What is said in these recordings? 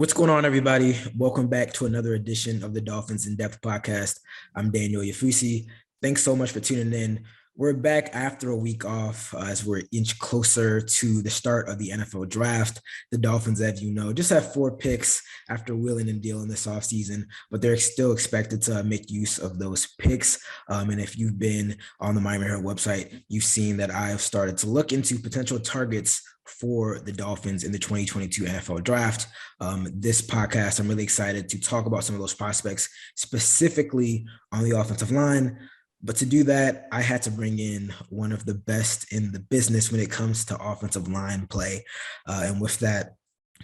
What's going on, everybody? Welcome back to another edition of the Dolphins in Depth podcast. I'm Daniel Yafusi. Thanks so much for tuning in. We're back after a week off as we're inch closer to the start of the NFL draft. The Dolphins, as you know, just have 4 picks after wheeling and dealing this offseason, but they're still expected to make use of those picks. And if you've been on the Miami Herald website, you've seen that I've started to look into potential targets for the Dolphins in the 2022 NFL draft. This podcast, I'm really excited to talk about some of those prospects, specifically on the offensive line. But to do that, I had to bring in one of the best in the business when it comes to offensive line play. And with that,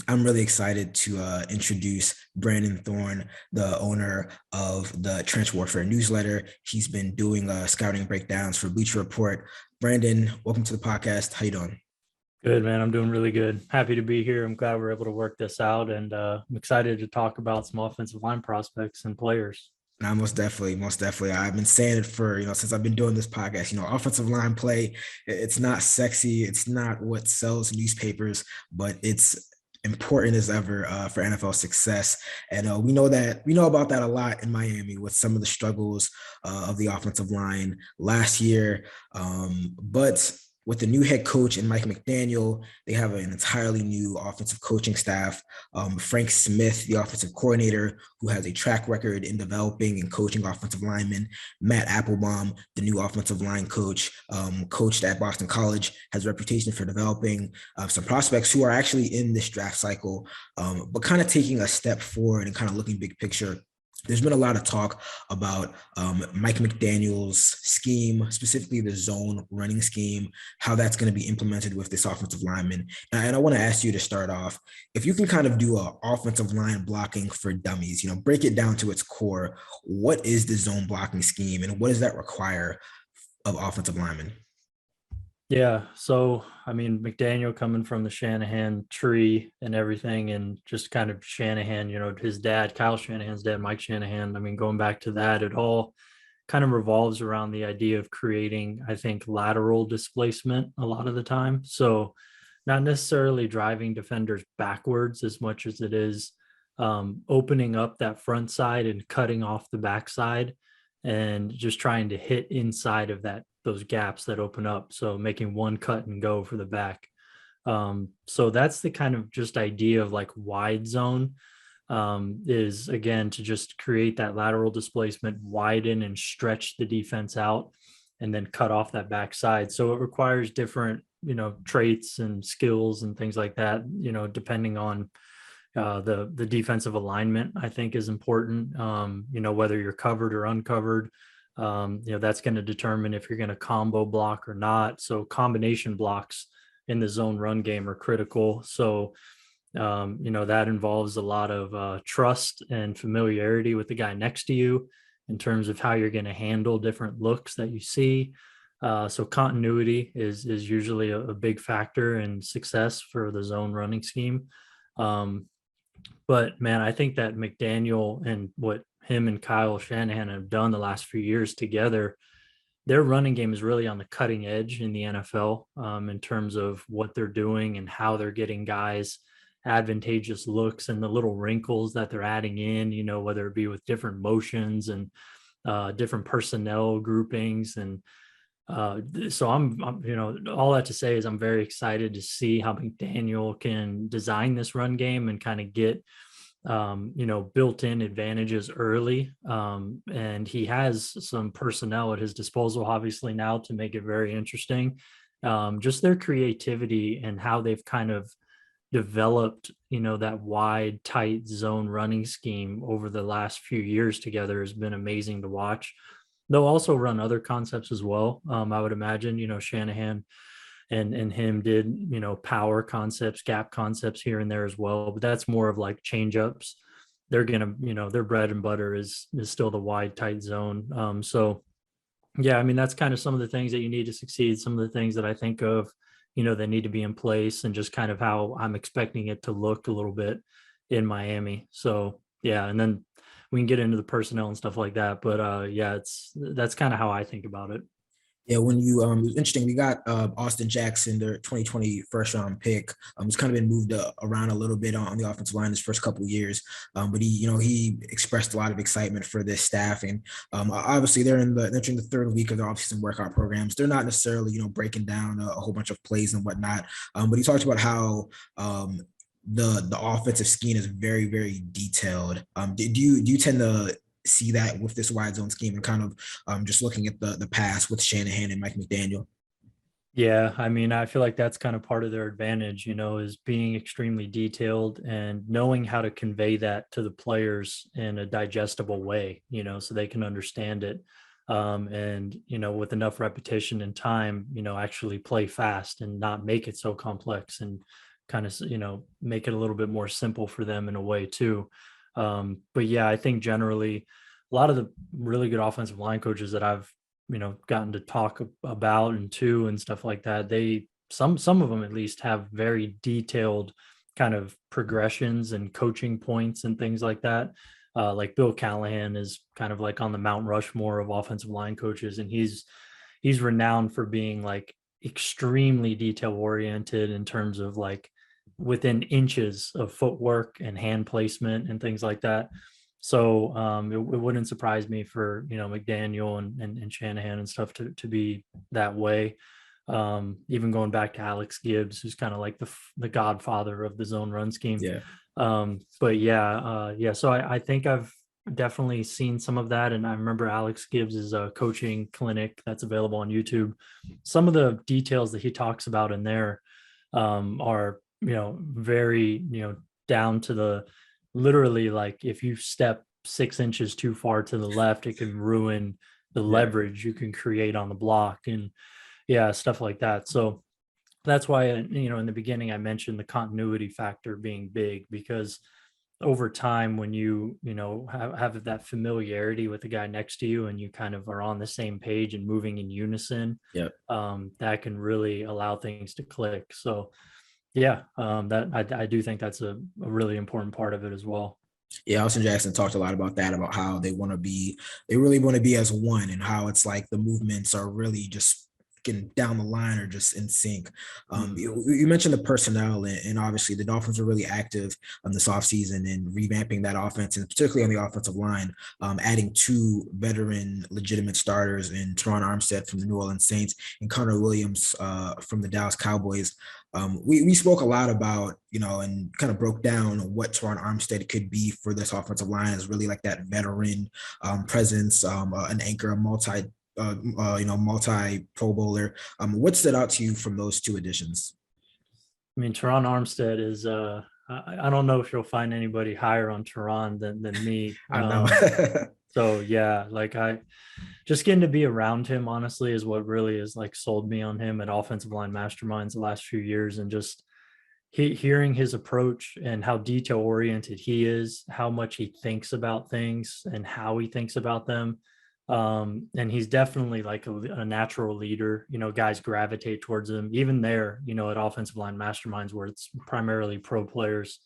I'm really excited to introduce Brandon Thorn, the owner of the Trench Warfare newsletter. He's been doing scouting breakdowns for Bleacher Report. Brandon, welcome to the podcast. How you doing? Good, man. I'm doing really good. Happy to be here. I'm glad we're able to work this out, and I'm excited to talk about some offensive line prospects and players. No, most definitely, most definitely. I've been saying it for, since I've been doing this podcast, offensive line play, it's not sexy. It's not what sells newspapers, but it's important as ever for NFL success. And we know about that a lot in Miami with some of the struggles of the offensive line last year. But with the new head coach and Mike McDaniel, they have an entirely new offensive coaching staff. Frank Smith, the offensive coordinator, who has a track record in developing and coaching offensive linemen. Matt Applebaum, the new offensive line coach, coached at Boston College, has a reputation for developing some prospects who are actually in this draft cycle, but kind of taking a step forward and kind of looking big picture. There's been a lot of talk about Mike McDaniel's scheme, specifically the zone running scheme, how that's going to be implemented with this offensive lineman. And I want to ask you to start off, if you can kind of do an offensive line blocking for dummies, break it down to its core. What is the zone blocking scheme and what does that require of offensive linemen? Yeah. So, I mean, McDaniel coming from the Shanahan tree and everything, and just kind of Shanahan, his dad, Kyle Shanahan's dad, Mike Shanahan. I mean, going back to that, it all kind of revolves around the idea of creating, I think, lateral displacement a lot of the time. So, not necessarily driving defenders backwards as much as it is opening up that front side and cutting off the backside and just trying to hit inside of those gaps that open up. So making one cut and go for the back. So that's the kind of just idea of like wide zone, is again to just create that lateral displacement, widen and stretch the defense out, and then cut off that backside. So it requires different, traits and skills and things like that, depending on the defensive alignment, I think, is important. Whether you're covered or uncovered, that's going to determine if you're going to combo block or not. So combination blocks in the zone run game are critical. So, that involves a lot of trust and familiarity with the guy next to you in terms of how you're going to handle different looks that you see. So continuity is usually a big factor in success for the zone running scheme. But man, I think that McDaniel and what him and Kyle Shanahan have done the last few years together, their running game is really on the cutting edge in the NFL, in terms of what they're doing and how they're getting guys advantageous looks and the little wrinkles that they're adding in, whether it be with different motions and different personnel groupings. And so I'm, all that to say is I'm very excited to see how McDaniel can design this run game and kind of get, built-in advantages early. And he has some personnel at his disposal, obviously, now to make it very interesting. Just their creativity and how they've kind of developed, that wide, tight zone running scheme over the last few years together has been amazing to watch. They'll also run other concepts as well. I would imagine, Shanahan and him did, power concepts, gap concepts here and there as well, but that's more of like change ups. They're going to, their bread and butter is still the wide, tight zone. So yeah, I mean, that's kind of some of the things that you need to succeed. Some of the things that I think of, that need to be in place, and just kind of how I'm expecting it to look a little bit in Miami. So yeah. And then we can get into the personnel and stuff like that, but yeah, that's kind of how I think about it. Yeah, when you it was interesting. We got Austin Jackson, their 2020 first round pick. He's kind of been moved around a little bit on the offensive line his first couple of years. But he expressed a lot of excitement for this staff. And obviously they're entering the third week of their offseason workout programs. They're not necessarily, breaking down a whole bunch of plays and whatnot. But he talked about how the offensive scheme is very, very detailed. Do you tend to see that with this wide zone scheme, and kind of just looking at the past with Shanahan and Mike McDaniel? Yeah, I mean, I feel like that's kind of part of their advantage, is being extremely detailed and knowing how to convey that to the players in a digestible way, so they can understand it. And, with enough repetition and time, actually play fast and not make it so complex, and kind of, make it a little bit more simple for them in a way too. But yeah, I think generally a lot of the really good offensive line coaches that I've gotten to talk about and to and stuff like that, they some of them at least have very detailed kind of progressions and coaching points and things like that. Like Bill Callahan is kind of like on the Mount Rushmore of offensive line coaches, and he's renowned for being like extremely detail oriented in terms of like within inches of footwork and hand placement and things like that. So it wouldn't surprise me for McDaniel and Shanahan and stuff to be that way. Even going back to Alex Gibbs, who's kind of like the godfather of the zone run scheme. Yeah. But yeah. So I think I've definitely seen some of that, and I remember Alex Gibbs' coaching clinic that's available on YouTube. Some of the details that he talks about in there are very down to the literally, like if you step 6 inches too far to the left, it can ruin the Yeah. leverage you can create on the block, and yeah, stuff like that. So that's why in the beginning I mentioned the continuity factor being big, because over time when have that familiarity with the guy next to you and you kind of are on the same page and moving in unison, Yeah. that can really allow things to click. So yeah, that I do think that's a really important part of it as well. Yeah, Austin Jackson talked a lot about that, about how they really want to be as one, and how it's like the movements are really just getting down the line or just in sync. You mentioned the personnel, and obviously the Dolphins are really active on this offseason in revamping that offense, and particularly on the offensive line, adding two veteran legitimate starters in Teron Armstead from the New Orleans Saints and Connor Williams from the Dallas Cowboys. We spoke a lot about, and kind of broke down what Teron Armstead could be for this offensive line, as really like that veteran presence, an anchor, a multi Pro Bowler. What stood out to you from those two additions? I mean, Teron Armstead is I don't know if you'll find anybody higher on Teron than me. I know. So yeah, like I just getting to be around him honestly is what really is like sold me on him at Offensive Line Masterminds the last few years, and just hearing his approach and how detail oriented he is, how much he thinks about things and how he thinks about them. And he's definitely like a natural leader. Guys gravitate towards him even there, at Offensive Line Masterminds where it's primarily pro players.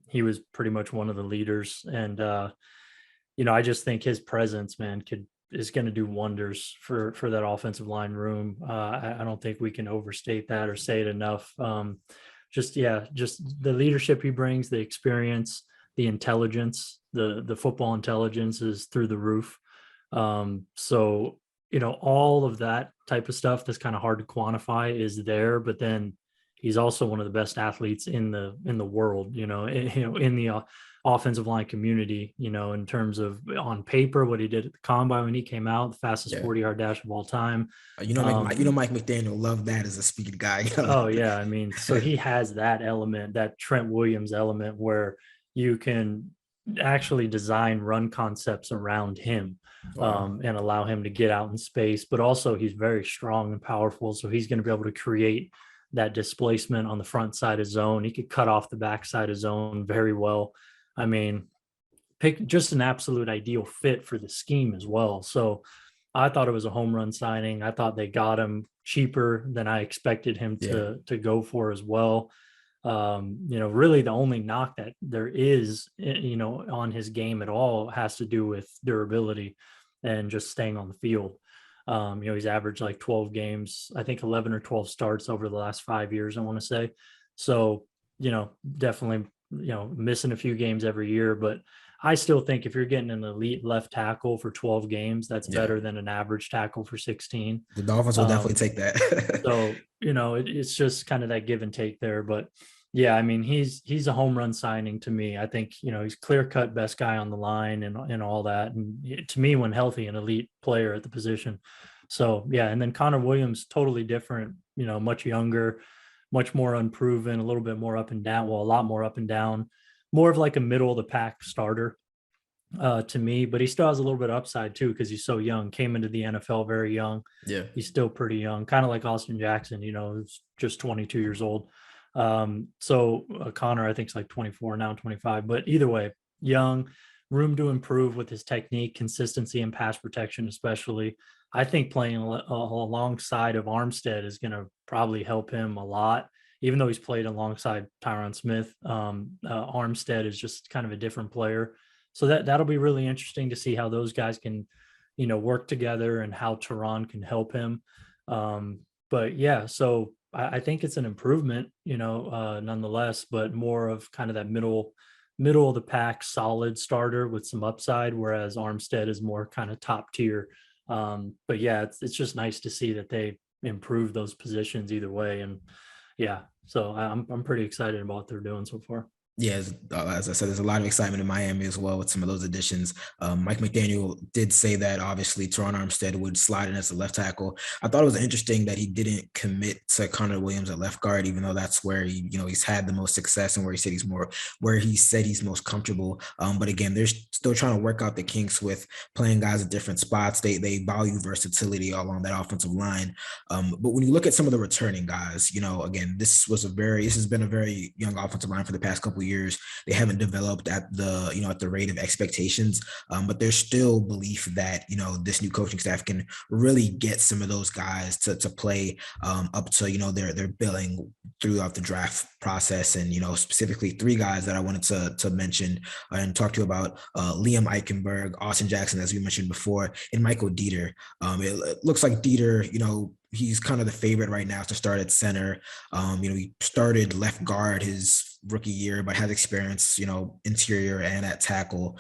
He was pretty much one of the leaders, and I just think his presence, man, is going to do wonders for that offensive line room. I don't think we can overstate that or say it enough. Just the leadership he brings, the experience, the intelligence, the football intelligence is through the roof. So all of that type of stuff that's kind of hard to quantify is there, but then he's also one of the best athletes in the world, in the offensive line community, in terms of on paper, what he did at the combine when he came out, the fastest 40-yard dash of all time. Mike McDaniel loved that as a speed guy. Oh yeah. I mean, so he has that element, that Trent Williams element, where you can actually design run concepts around him. Wow. And allow him to get out in space, but also he's very strong and powerful. So he's going to be able to create that displacement on the front side of zone. He could cut off the back side of zone very well. I mean, pick just an absolute ideal fit for the scheme as well. So I thought it was a home run signing. I thought they got him cheaper than I expected him to go for as well. Really the only knock that there is, on his game at all has to do with durability and just staying on the field. He's averaged like 12 games, I think 11 or 12 starts over the last 5 years, I want to say. So, definitely, missing a few games every year. But I still think if you're getting an elite left tackle for 12 games, that's Yeah, better than an average tackle for 16. the Dolphins will definitely Um, take that. so, it's just kind of that give and take there. But yeah, I mean, he's a home run signing to me. I think, he's clear cut best guy on the line and all that. And to me, when healthy, an elite player at the position. So yeah, and then Connor Williams, totally different, much younger, much more unproven, a little bit more up and down. Well, a lot more up and down, more of like a middle of the pack starter to me, but he still has a little bit of upside too because he's so young. Came into the NFL very young. Yeah. He's still pretty young, kind of like Austin Jackson, who's just 22 years old. So Connor, I think, is like 24 now, 25. But either way, young, room to improve with his technique, consistency, and pass protection, especially. I think playing alongside of Armstead is going to probably help him a lot. Even though he's played alongside Tyron Smith, Armstead is just kind of a different player. So that'll be really interesting to see how those guys can, work together and how Tehran can help him. But yeah, so I think it's an improvement, nonetheless, but more of kind of that middle of the pack solid starter with some upside, whereas Armstead is more kind of top tier. But yeah, it's just nice to see that they improve those positions either way. And yeah, so I'm pretty excited about what they're doing so far. Yeah, as I said, there's a lot of excitement in Miami as well with some of those additions. Mike McDaniel did say that obviously Teron Armstead would slide in as a left tackle. I thought it was interesting that he didn't commit to Connor Williams at left guard, even though that's where he's had the most success and where he said he's most comfortable. But again, they're still trying to work out the kinks with playing guys at different spots. They value versatility along that offensive line. But when you look at some of the returning guys, again, this has been a very young offensive line for the past couple of years. They haven't developed at the rate of expectations, but there's still belief that this new coaching staff can really get some of those guys to play up to their billing throughout the draft process. And specifically three guys that I wanted to mention and talk to you about: Liam Eichenberg, Austin Jackson, as we mentioned before, and Michael Deiter. It looks like Deiter, he's kind of the favorite right now to start at center. He started left guard his rookie year, but has experience, interior and at tackle.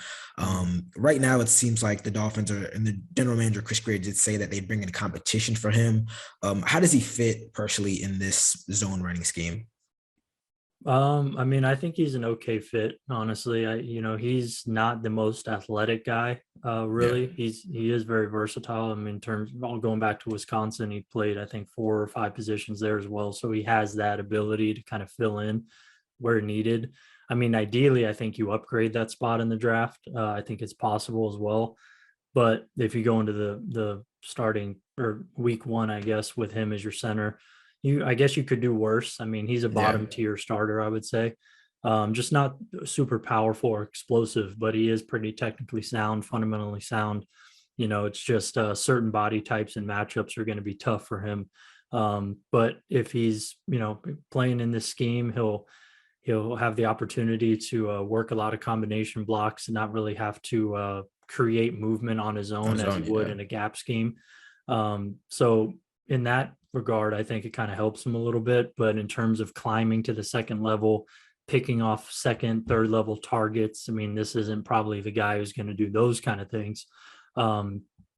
Right now, it seems like the Dolphins and the general manager, Chris Grier, did say that they bring in competition for him. How does he fit personally in this zone running scheme? I mean, I think he's an okay fit, honestly. He's not the most athletic guy, Yeah. really. He is very versatile. I mean, in terms of all going back to Wisconsin, he played, I think, 4 or 5 positions there as well. So he has that ability to kind of fill in where needed. I mean, ideally, I think you upgrade that spot in the draft. I think it's possible as well. But if you go into the starting or week one, I guess, with him as your center, I guess you could do worse. I mean, he's a Yeah. bottom tier starter, I would say. Just not super powerful or explosive, but he is pretty technically sound, fundamentally sound. It's just certain body types and matchups are going to be tough for him. But if he's, playing in this scheme, he'll have the opportunity to work a lot of combination blocks and not really have to create movement on his On own his as he own, would yeah. in a gap scheme. So in that regard, I think it kind of helps him a little bit. But in terms of climbing to the second level, picking off second, third level targets, I mean, this isn't probably the guy who's going to do those kind of things.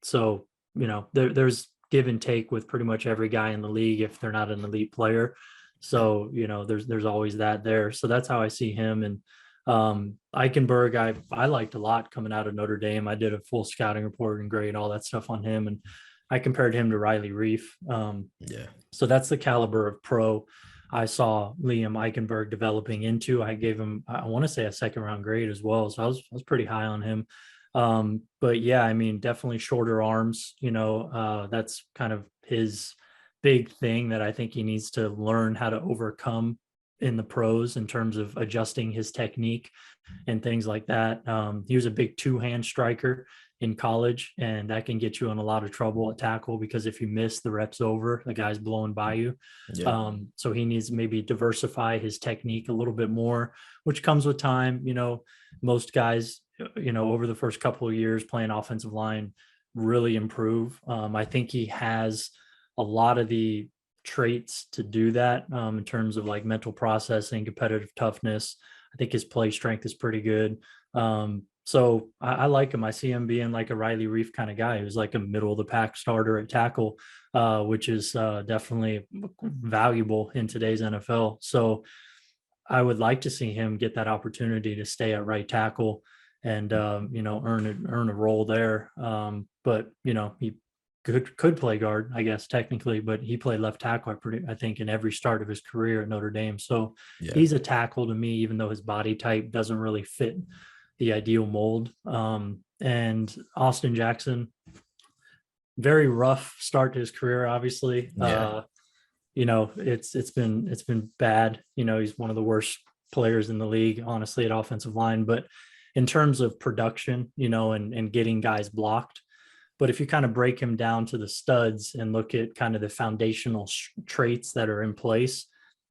So, there's give and take with pretty much every guy in the league if they're not an elite player. So, there's always that there. So that's how I see him. And Eichenberg, I liked a lot coming out of Notre Dame. I did a full scouting report and grade all that stuff on him. And I compared him to Riley Reef. Yeah. So that's the caliber of pro I saw Liam Eichenberg developing into. I gave him, I want to say, a second round grade as well. So I was pretty high on him. But yeah, I mean, definitely shorter arms, that's kind of his big thing that I think he needs to learn how to overcome in the pros in terms of adjusting his technique and things like that. He was a big 2-hand striker in college, and that can get you in a lot of trouble at tackle because if you miss, the rep's over, the guy's blowing by you. Yeah. So he needs to maybe diversify his technique a little bit more, which comes with time. Most guys, over the first couple of years playing offensive line, really improve. I think he has a lot of the traits to do that, in terms of like mental processing, competitive toughness. I think his play strength is pretty good. So I like him. I see him being like a Riley Reef kind of guy who's like a middle of the pack starter at tackle, which is definitely valuable in today's NFL. So I would like to see him get that opportunity to stay at right tackle and earn a role there. But he could play guard, I guess technically, but he played left tackle I think in every start of his career at Notre Dame. So Yeah. he's a tackle to me, even though his body type doesn't really fit the ideal mold. And Austin Jackson, very rough start to his career, obviously. Yeah. It's been bad. He's one of the worst players in the league, honestly, at offensive line. But in terms of production, and getting guys blocked. But if you kind of break him down to the studs and look at kind of the foundational traits that are in place,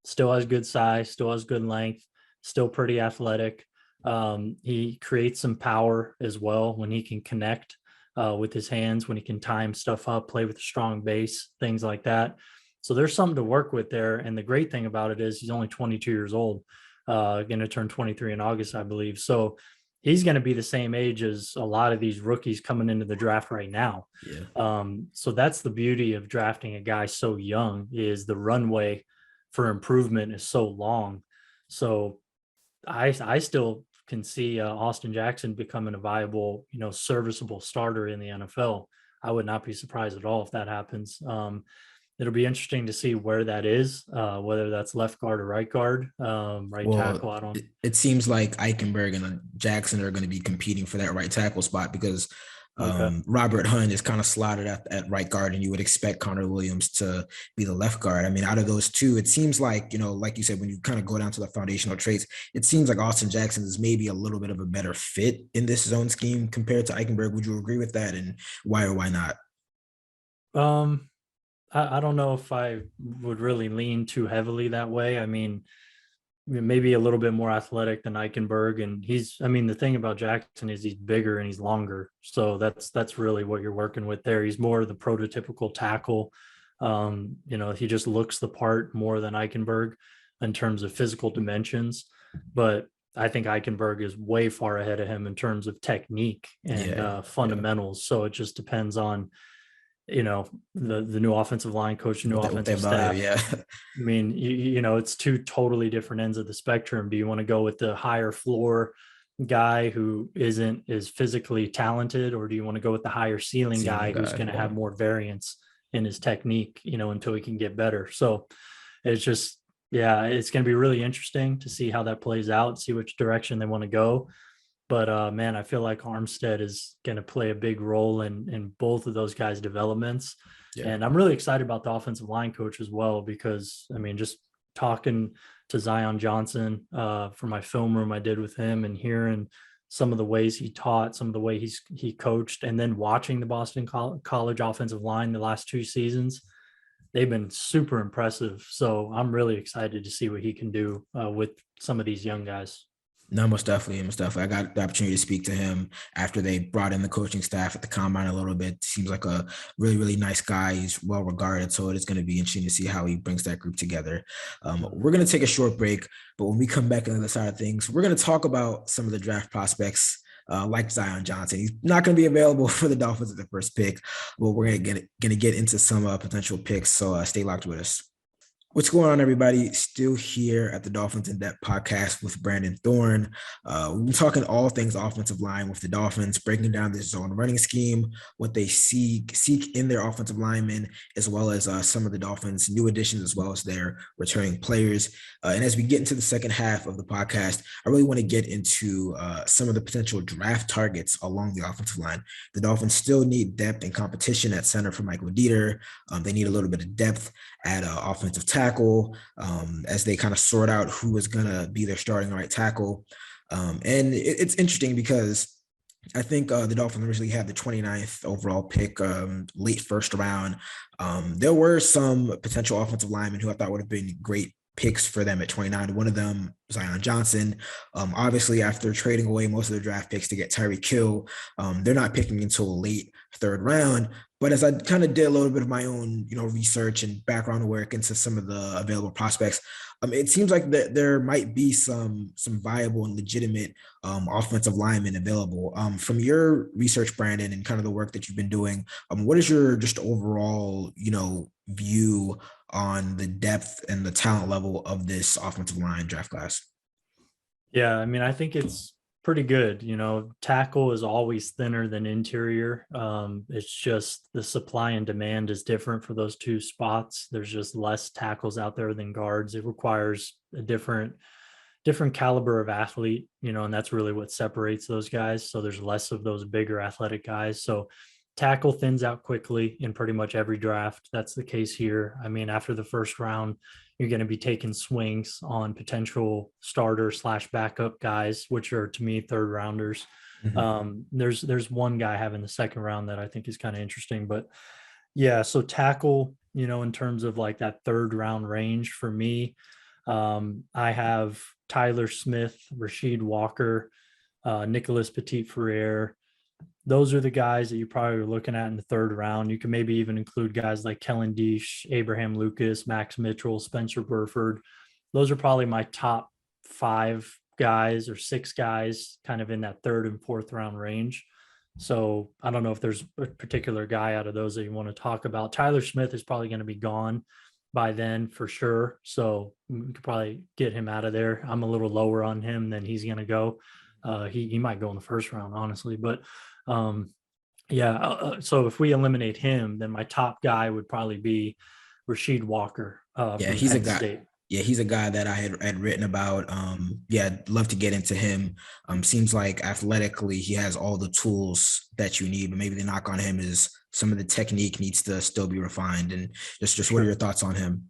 still has good size, still has good length, still pretty athletic. He creates some power as well when he can connect with his hands, when he can time stuff up, play with a strong base, things like that. So there's something to work with there. And the great thing about it is he's only 22 years old, going to turn 23 in August, I believe. So he's going to be the same age as a lot of these rookies coming into the draft right now. Yeah. So that's the beauty of drafting a guy so young, is the runway for improvement is so long. So I still can see Austin Jackson becoming a viable, serviceable starter in the NFL. I would not be surprised at all if that happens. It'll be interesting to see where that is, whether that's left guard or right guard, right Well, tackle. I don't. it seems like Eichenberg and Jackson are going to be competing for that right tackle spot because Okay. Robert Hunt is kind of slotted at right guard, and you would expect Connor Williams to be the left guard. I mean, out of those two, it seems like, like you said, when you kind of go down to the foundational traits, it seems like Austin Jackson is maybe a little bit of a better fit in this zone scheme compared to Eichenberg. Would you agree with that? And why or why not? Um, I don't know if I would really lean too heavily that way. I mean, maybe a little bit more athletic than Eichenberg. And the thing about Jackson is he's bigger and he's longer. So that's really what you're working with there. He's more the prototypical tackle. He just looks the part more than Eichenberg in terms of physical dimensions. But I think Eichenberg is way far ahead of him in terms of technique and fundamentals. So it just depends on, the new offensive line coach, new offensive staff. Yeah. I mean, it's two totally different ends of the spectrum. Do you want to go with the higher floor guy who isn't as physically talented, or do you want to go with the higher ceiling guy who's going to have more variance in his technique, until he can get better? So it's just, it's going to be really interesting to see how that plays out, see which direction they want to go. But man, I feel like Armstead is going to play a big role in both of those guys' developments. Yeah. And I'm really excited about the offensive line coach as well, because just talking to Zion Johnson for my film room I did with him, and hearing some of the ways he taught, some of the way he coached, and then watching the Boston College offensive line the last 2 seasons, they've been super impressive. So I'm really excited to see what he can do with some of these young guys. No, most definitely. I got the opportunity to speak to him after they brought in the coaching staff at the combine a little bit. Seems like a really, really nice guy. He's well regarded. So it is going to be interesting to see how he brings that group together. We're going to take a short break, but when we come back on the other side of things, we're going to talk about some of the draft prospects like Zion Johnson. He's not going to be available for the Dolphins at the first pick, but we're going to get into some potential picks. So stay locked with us. What's going on, everybody? Still here at the Dolphins in Depth podcast with Brandon Thorne. We've been talking all things offensive line with the Dolphins, breaking down this zone running scheme, what they seek in their offensive linemen, as well as some of the Dolphins' new additions, as well as their returning players. And as we get into the second half of the podcast, I really want to get into some of the potential draft targets along the offensive line. The Dolphins still need depth and competition at center for Michael Dieter. They need a little bit of depth at offensive tackle as they kind of sort out who is going to be their starting right tackle. And it's interesting because I think the Dolphins originally had the 29th overall pick, late first round. There were some potential offensive linemen who I thought would have been great picks for them at 29. One of them, Zion Johnson. Obviously, after trading away most of their draft picks to get Tyreek Hill, they're not picking until late third round. But as I kind of did a little bit of my own, research and background work into some of the available prospects, it seems like that there might be some viable and legitimate offensive linemen available. From your research, Brandon, and kind of the work that you've been doing, what is your just overall, view on the depth and the talent level of this offensive line draft class? Yeah, I mean, I think it's pretty good. Tackle is always thinner than interior. It's just the supply and demand is different for those two spots. There's just less tackles out there than guards. It requires a different caliber of athlete, and that's really what separates those guys. So there's less of those bigger athletic guys. So tackle thins out quickly in pretty much every draft. That's the case here. I mean, after the first round, you're going to be taking swings on potential starter / backup guys, which are to me third rounders. Mhm. There's one guy having the second round that I think is kind of interesting, but yeah. So tackle, in terms of like that third round range for me, I have Tyler Smith, Rasheed Walker, Nicholas Petit-Frere. Those are the guys that you probably are looking at in the third round. You can maybe even include guys like Kellen Deesh, Abraham Lucas, Max Mitchell, Spencer Burford. Those are probably my top 5 guys or 6 guys kind of in that third and fourth round range. So I don't know if there's a particular guy out of those that you want to talk about. Tyler Smith is probably going to be gone by then for sure. So we could probably get him out of there. I'm a little lower on him than he's going to go. He might go in the first round, honestly, but um, yeah. So if we eliminate him, then my top guy would probably be Rasheed Walker Yeah, from he's a Penn guy. State. Yeah, he's a guy that I had written about. Yeah, I'd love to get into him. Seems like athletically he has all the tools that you need, but maybe the knock on him is some of the technique needs to still be refined. And just what are your Sure. thoughts on him?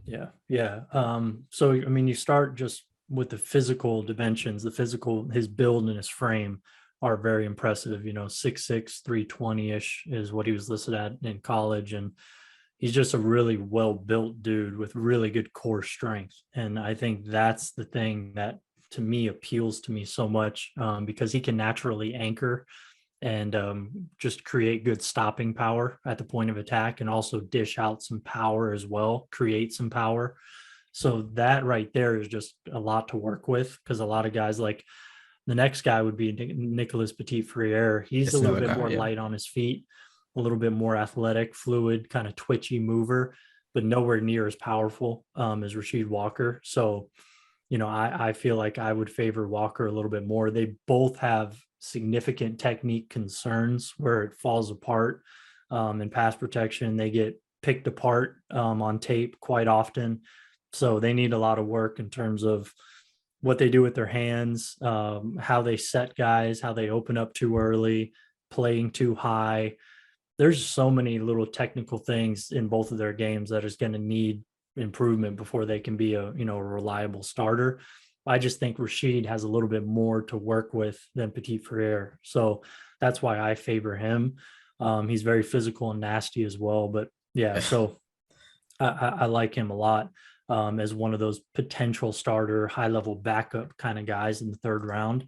Yeah. Yeah. So I mean, you start just with the physical dimensions, his build and his frame are very impressive. 6'6", 320-ish is what he was listed at in college. And he's just a really well built dude with really good core strength. And I think that's the thing that to me appeals to me so much, because he can naturally anchor and just create good stopping power at the point of attack and also dish out some power as well, create some power. So that right there is just a lot to work with, because a lot of guys, like the next guy would be Nicholas Petit-Frere. He's a It's little another bit guy. more Yeah. light on his feet, a little bit more athletic, fluid, kind of twitchy mover, but nowhere near as powerful as Rasheed Walker. So, I feel like I would favor Walker a little bit more. They both have significant technique concerns where it falls apart in pass protection. They get picked apart on tape quite often. So they need a lot of work in terms of what they do with their hands, how they set guys, how they open up too early, playing too high. There's so many little technical things in both of their games that is going to need improvement before they can be a reliable starter. I just think Rasheed has a little bit more to work with than Petit-Frere. So that's why I favor him. He's very physical and nasty as well. But yeah, so I like him a lot as one of those potential starter, high level backup kind of guys in the third round.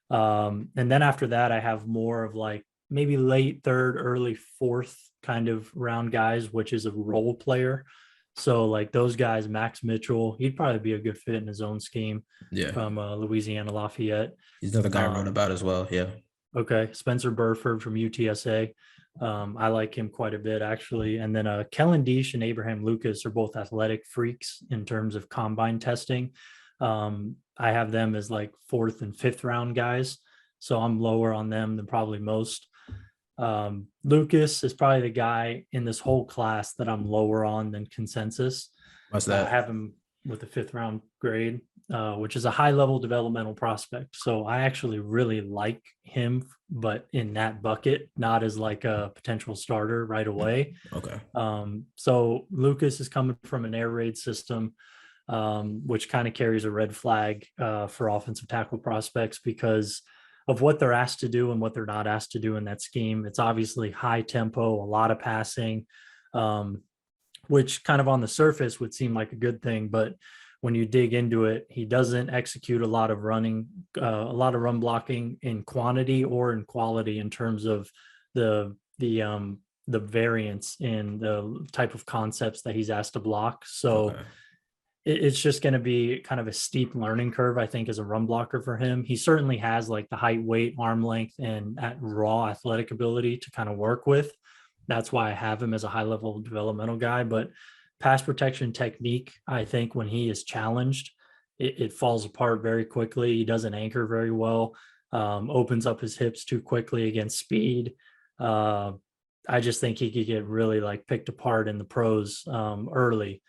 And then after that, I have more of like maybe late third, early fourth kind of round guys, which is a role player. So like those guys, Max Mitchell, he'd probably be a good fit in his own scheme Yeah. from Louisiana Lafayette. He's another guy I wrote Um, about as well. Yeah. Okay, Spencer Burford from UTSA. I like him quite a bit, actually. And then Kellen Deesh and Abraham Lucas are both athletic freaks in terms of combine testing. I have them as like fourth and fifth round guys, so I'm lower on them than probably most. Lucas is probably the guy in this whole class that I'm lower on than consensus. What's I that? have him with a fifth round grade, which is a high level developmental prospect. So I actually really like him, but in that bucket, not as like a potential starter right away. Okay. So Lucas is coming from an air raid system, which kind of carries a red flag for offensive tackle prospects because of what they're asked to do and what they're not asked to do in that scheme. It's obviously high tempo, a lot of passing, um, which kind of on the surface would seem like a good thing, but when you dig into it, he doesn't execute a lot of a lot of run blocking in quantity or in quality in terms of the the variance in the type of concepts that he's asked to block. So Okay. it's just going to be kind of a steep learning curve, I think, as a run blocker for him. He certainly has like the height, weight, arm length, and at raw athletic ability to kind of work with. That's why I have him as a high level developmental guy. But pass protection technique, I think when he is challenged, it falls apart very quickly. He doesn't anchor very well, opens up his hips too quickly against speed. Uh, I just think he could get really like picked apart in the pros early.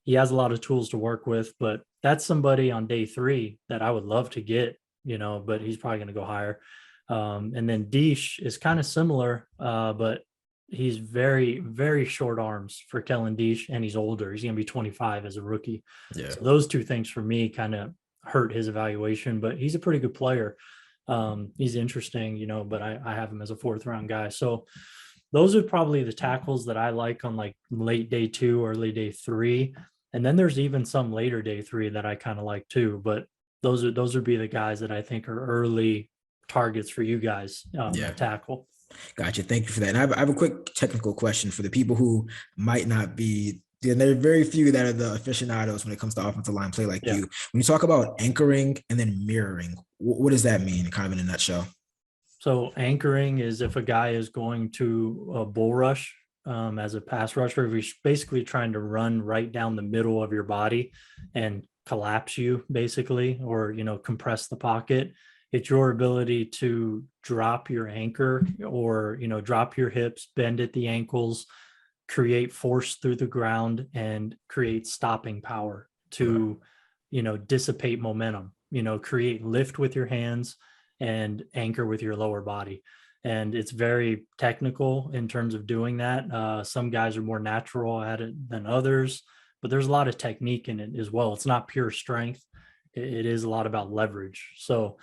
He has a lot of tools to work with, but that's somebody on day 3 that I would love to get, but he's probably going to go higher. And then Deesh is kind of similar, but he's very, very short arms for Kellen Deesh, and he's older. He's going to be 25 as a rookie. Yeah. So those two things for me kind of hurt his evaluation, but he's a pretty good player. He's interesting, but I have him as a 4th round guy. So those are probably the tackles that I like on like late day 2, early day 3. And then there's even some later day 3 that I kind of like too. But those would be the guys that I think are early targets for you guys at tackle. Gotcha. Thank you for that. And I have a quick technical question for the people who might not be. And there are very few that are the aficionados when it comes to offensive line play like you. When you talk about anchoring and then mirroring, what does that mean, kind of in a nutshell? So anchoring is if a guy is going to a bull rush as a pass rusher, if he's basically trying to run right down the middle of your body and collapse you basically, or, compress the pocket. It's your ability to drop your anchor or, drop your hips, bend at the ankles, create force through the ground and create stopping power to, dissipate momentum, create lift with your hands and anchor with your lower body. And it's very technical in terms of doing that. Some guys are more natural at it than others, but there's a lot of technique in it as well. It's not pure strength. It is a lot about leverage. So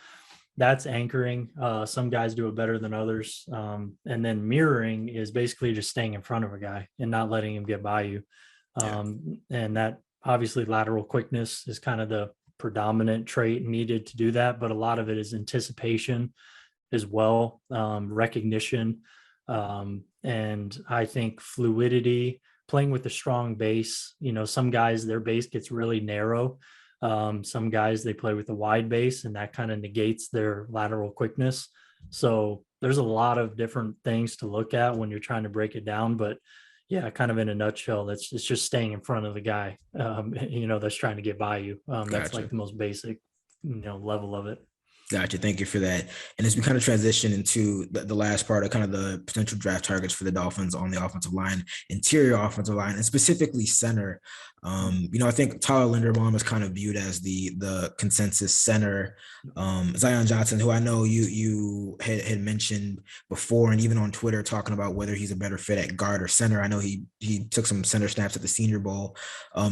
that's anchoring. Some guys do it better than others. And then mirroring is basically just staying in front of a guy and not letting him get by you. And that obviously lateral quickness is kind of the predominant trait needed to do that, but a lot of it is anticipation as well, recognition, and I think fluidity, playing with a strong base. Some guys, their base gets really narrow. Some guys, they play with a wide base and that kind of negates their lateral quickness. So there's a lot of different things to look at when you're trying to break it down, but yeah, kind of in a nutshell, it's just staying in front of the guy, that's trying to get by you. That's like the most basic, level of it. Gotcha. Thank you for that. And as we kind of transition into the last part of kind of the potential draft targets for the Dolphins on the offensive line, interior offensive line, and specifically center, I think Tyler Linderbaum is kind of viewed as the consensus center. Zion Johnson, who I know you had mentioned before, and even on Twitter talking about whether he's a better fit at guard or center. I know he took some center snaps at the Senior Bowl.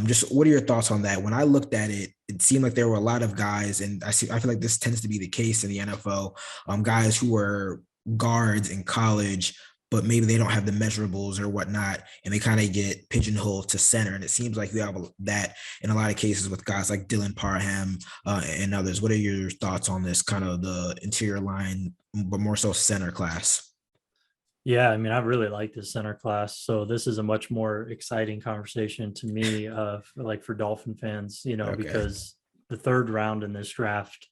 Just what are your thoughts on that? When I looked at it, it seemed like there were a lot of guys, and I feel like this tends to be the case in the NFL, guys who were guards in college, but maybe they don't have the measurables or whatnot, and they kind of get pigeonholed to center. And it seems like you have that in a lot of cases with guys like Dylan Parham and others. What are your thoughts on this kind of the interior line, but more so center class? Yeah, I mean, I really like this center class. So this is a much more exciting conversation to me, like for Dolphin fans, because the 3rd round in this draft,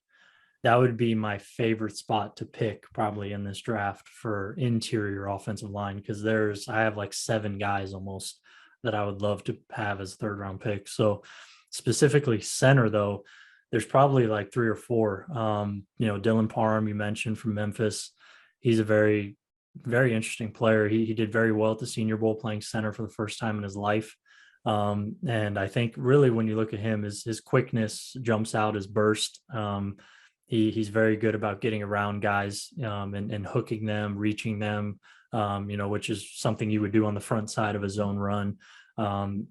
that would be my favorite spot to pick probably in this draft for interior offensive line, because I have like 7 guys almost that I would love to have as 3rd round pick. So specifically center though, there's probably like 3 or 4. Dylan Parham, you mentioned, from Memphis. He's a very, very interesting player. He did very well at the Senior Bowl playing center for the first time in his life. And I think really when you look at him, his quickness jumps out, his burst. He's very good about getting around guys and hooking them, reaching them, which is something you would do on the front side of a zone run.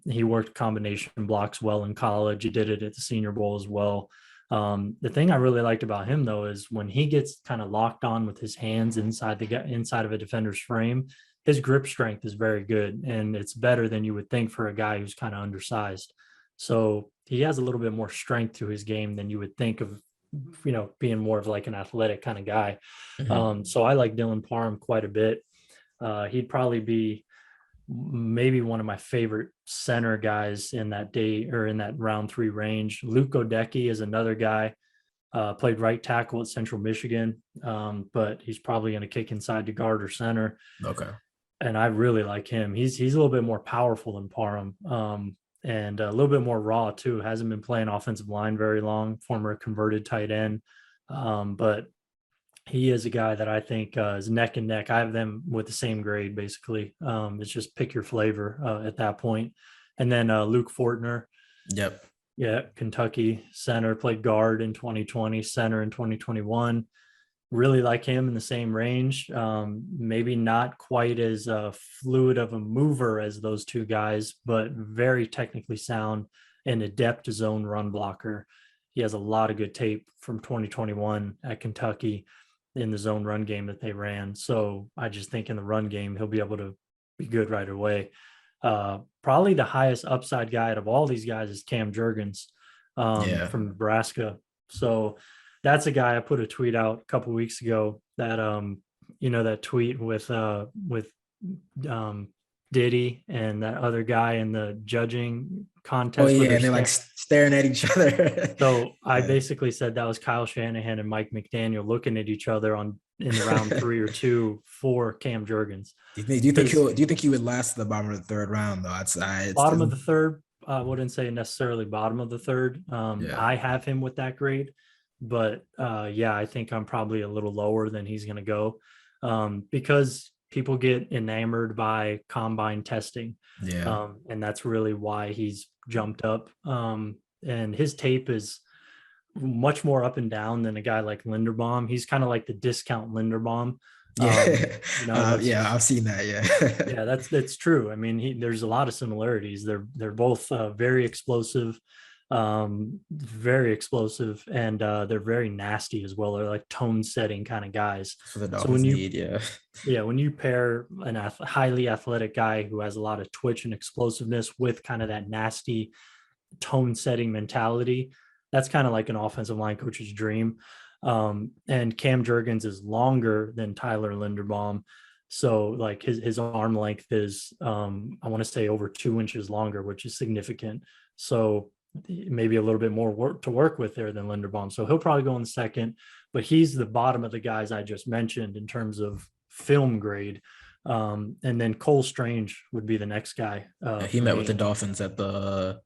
He worked combination blocks well in college. He did it at the Senior Bowl as well. The thing I really liked about him, though, is when he gets kind of locked on with his hands inside of a defender's frame, his grip strength is very good, and it's better than you would think for a guy who's kind of undersized. So he has a little bit more strength to his game than you would think of, being more of like an athletic kind of guy. So I like Dylan Parham quite a bit. He'd probably be maybe one of my favorite center guys in that day or in that round 3 range. Luke Godecki is another guy. Played right tackle at Central Michigan, but he's probably going to kick inside to guard or center. Okay. And I really like him. He's a little bit more powerful than Parham, and a little bit more raw too. Hasn't been playing offensive line very long. Former converted tight end, but he is a guy that I think is neck and neck. I have them with the same grade basically. It's just pick your flavor at that point. And then Luke Fortner. Yep. Yeah, Kentucky center, played guard in 2020, center in 2021. Really like him in the same range. Maybe not quite as fluid of a mover as those two guys, but very technically sound and adept zone run blocker. He has a lot of good tape from 2021 at Kentucky in the zone run game that they ran. So I just think in the run game, he'll be able to be good right away. Probably the highest upside guy out of all these guys is Cam Jurgens from Nebraska. So that's a guy. I put a tweet out a couple of weeks ago that that tweet with Diddy and that other guy in the judging contest. Oh yeah, and they're like staring at each other. So I basically said that was Kyle Shanahan and Mike McDaniel looking at each other in the round 3 or 2 for Cam Jurgens. Do you think he would last the bottom of the 3rd round though? Bottom of the 3rd. I wouldn't say necessarily bottom of the 3rd. I have him with that grade, but I think I'm probably a little lower than he's going to go because people get enamored by combine testing. Yeah. And that's really why he's jumped up. And his tape is much more up and down than a guy like Linderbaum. He's kind of like the discount Linderbaum. I've seen that. Yeah, that's true. I mean, there's a lot of similarities. They're both very explosive, and they're very nasty as well. They're like tone setting kind of guys. For the Dolphins when you pair a highly athletic guy who has a lot of twitch and explosiveness with kind of that nasty tone setting mentality, that's kind of like an offensive line coach's dream. And Cam Jurgens is longer than Tyler Linderbaum. So like his arm length is, I want to say over 2 inches longer, which is significant. So maybe a little bit more work to work with there than Linderbaum. So he'll probably go in the 2nd, but he's the bottom of the guys I just mentioned in terms of film grade. And then Cole Strange would be the next guy. He met with the Dolphins at the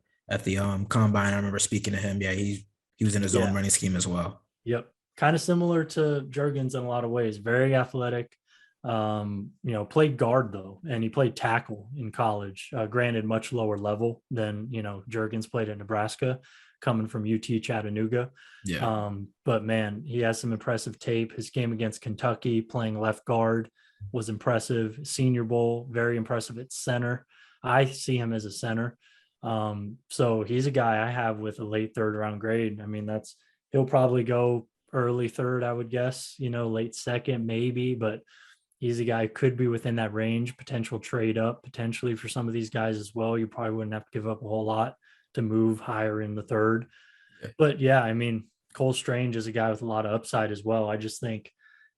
combine. I remember speaking to him. Yeah, he was in his own running scheme as well. Yep. Kind of similar to Jurgens in a lot of ways. Very athletic. Played guard though, and he played tackle in college. Granted, much lower level than Jurgens played at Nebraska, coming from UT Chattanooga. Yeah. But man, he has some impressive tape. His game against Kentucky, playing left guard, was impressive. Senior Bowl, very impressive at center. I see him as a center. So he's a guy I have with a late 3rd round grade. I mean, he'll probably go early 3rd, I would guess, late 2nd, maybe, but he's a guy who could be within that range, potential trade up potentially for some of these guys as well. You probably wouldn't have to give up a whole lot to move higher in the 3rd. But yeah, I mean, Cole Strange is a guy with a lot of upside as well. I just think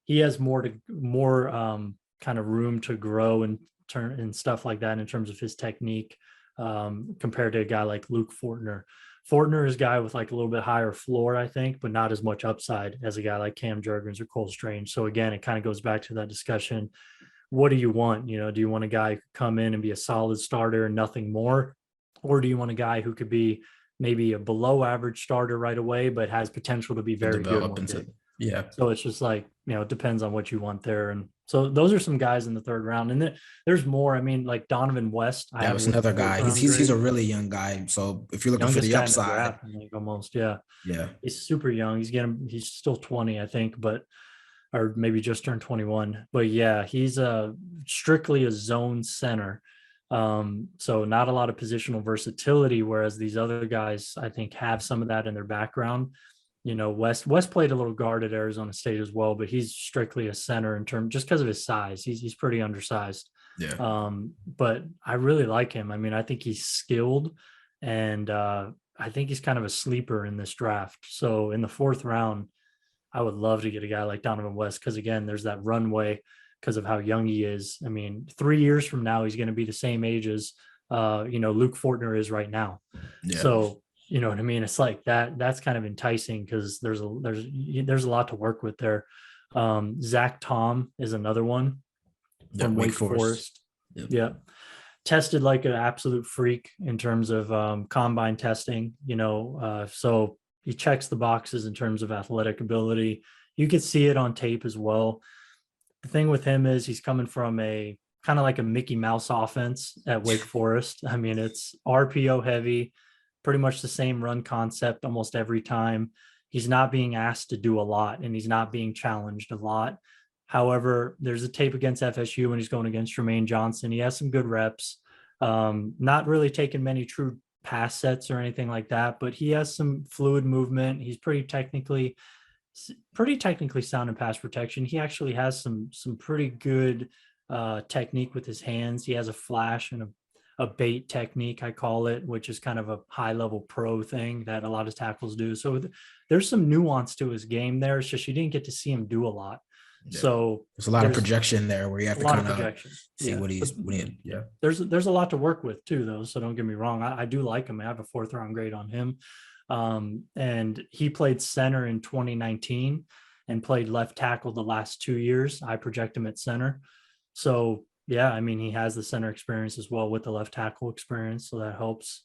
he has more kind of room to grow and turn and stuff like that in terms of his technique compared to a guy like Luke Fortner. Fortner is a guy with like a little bit higher floor, I think, but not as much upside as a guy like Cam Jurgens or Cole Strange. So again, it kind of goes back to that discussion. What do you want? Do you want a guy who could come in and be a solid starter and nothing more? Or do you want a guy who could be maybe a below average starter right away, but has potential to be very good? Yeah. So it's just like, it depends on what you want there. And so those are some guys in the 3rd round. And then there's more. I mean, like Donovan West. That was another guy. He's a really young guy. So if you're looking for the upside, almost. Yeah. He's super young. He's still 20, I think, or maybe just turned 21. But yeah, he's strictly a zone center. So not a lot of positional versatility, whereas these other guys, I think, have some of that in their background. West played a little guard at Arizona State as well, but he's strictly a center just because of his size. He's pretty undersized. Yeah. But I really like him. I mean, I think he's skilled, and I think he's kind of a sleeper in this draft. So in the 4th round, I would love to get a guy like Donovan West because again, there's that runway because of how young he is. I mean, 3 years from now, he's going to be the same age as, Luke Fortner is right now. Yeah. So, you know what I mean? It's like that's kind of enticing because there's a lot to work with there. Zach Tom is another one from Wake Forest. Yep. Yeah. Tested like an absolute freak in terms of combine testing, so he checks the boxes in terms of athletic ability. You could see it on tape as well. The thing with him is he's coming from a kind of like a Mickey Mouse offense at Wake Forest. I mean, it's RPO heavy, pretty much the same run concept almost every time. He's not being asked to do a lot and he's not being challenged a lot. However, there's a tape against FSU when he's going against Jermaine Johnson. He has some good reps, not really taking many true pass sets or anything like that, but he has some fluid movement. He's pretty technically sound in pass protection. He actually has some pretty good technique with his hands. He has a flash and a bait technique, I call it, which is kind of a high level pro thing that a lot of tackles do. So there's some nuance to his game there. It's just you didn't get to see him do a lot. Yeah. So there's a lot of projection there where you have to kind of see what he's winning. Yeah. There's a lot to work with too, though. So don't get me wrong. I do like him. I have a 4th round grade on him. And he played center in 2019 and played left tackle the last 2 years. I project him at center. So yeah, I mean, he has the center experience as well with the left tackle experience. So that helps.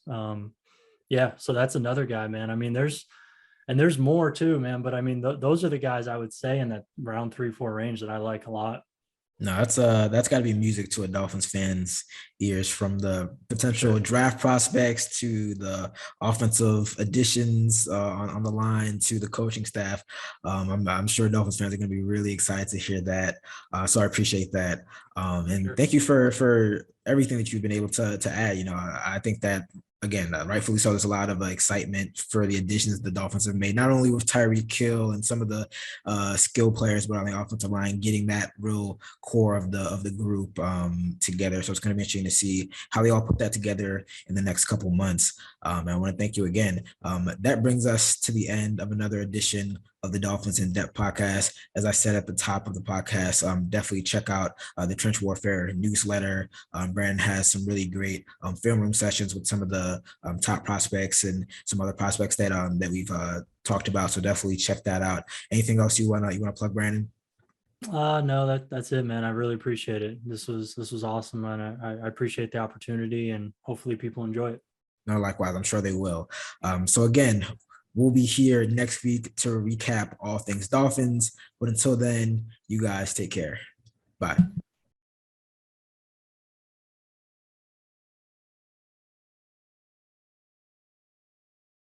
Yeah. So that's another guy, man. I mean, there's more too, man. But I mean, those are the guys I would say in that round 3-4 range that I like a lot. No, that's got to be music to a Dolphins fan's ears, from the potential draft prospects to the offensive additions on the line to the coaching staff. I'm sure Dolphins fans are going to be really excited to hear that. So I appreciate that. And thank you for everything that you've been able to add. I think that, again, rightfully so, there's a lot of excitement for the additions the Dolphins have made, not only with Tyreek Hill and some of the skill players, but on the offensive line, getting that real core of the group together. So it's going to be interesting to see how they all put that together in the next couple months. And I want to thank you again. That brings us to the end of another edition of the Dolphins in Depth podcast. As I said at the top of the podcast, definitely check out the Trench Warfare newsletter. Brandon has some really great film room sessions with some of the top prospects and some other prospects that we've talked about. So definitely check that out. Anything else you want to plug, Brandon? No, that's it, man. I really appreciate it. This was awesome, and I appreciate the opportunity, and hopefully people enjoy it. No, likewise, I'm sure they will. So again, we'll be here next week to recap all things Dolphins. But until then, you guys take care. Bye.